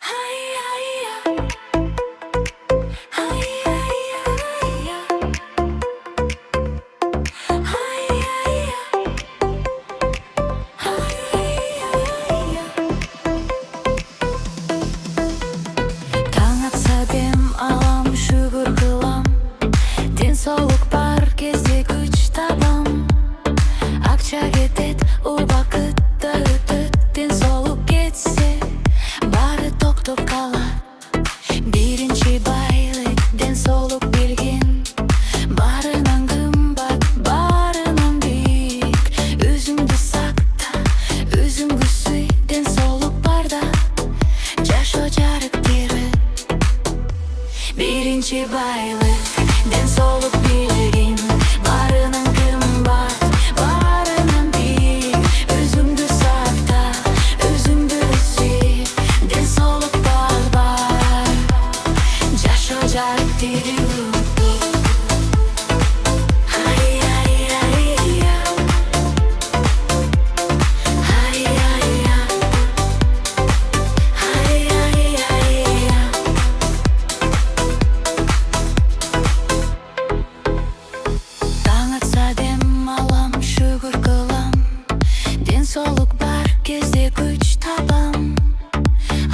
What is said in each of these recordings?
Таң атса дем алам, шүгір қылам, денсаулық бар кезде күш табам. Ақша кетет, убақыт та өтет, денсаулық кетсе бары тоқтап қалады. Бірінші байлық денсаулық берген, барынан қымбат, барынан биік. Өзіңді сақта, өзіңді сүй, денсаулық барда жашо жарықтары. Бірінші байлық денсаулық берген, барынан қымбат, барынан биік. Өзіңді сақта, өзіңді сүй, денсаулық бар, жашо жарықтары. Таң атса дем алам, шүгір қылам, денсаулық бар кезде күш табам.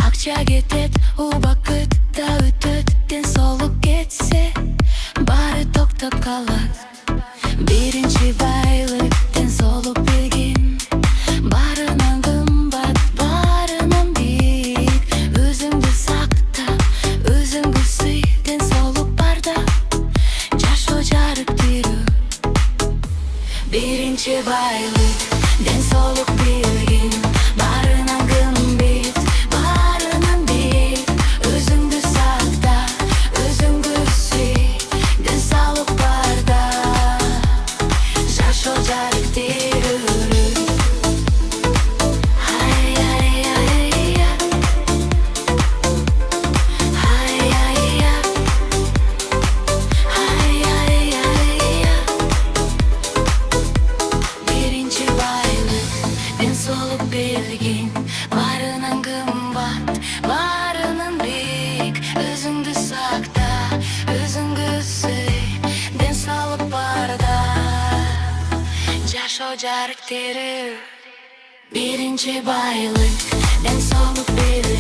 Ақша кетет, убақыт та өтет, денсаулық кетсе бары тоқтап қалады. Бірінші байлық денсаулық берген, барынан қымбат, барынан биік. Өзіңді сақта, өзіңді сүй, денсаулық барда жашо жарықтары. Бірінші байлық денсаулық берген, барынан қымбат, барынан биік. Өзіңді сақта, өзіңді сүй, денсаулық барда жашо жарықтары. Бірінші байлық денсаулық берген, барынан қымбат, барынан биік. Өзіңді сақта, өзіңді сүй, денсаулық барда жашо жарықтары. Бірінші байлық денсаулық берген.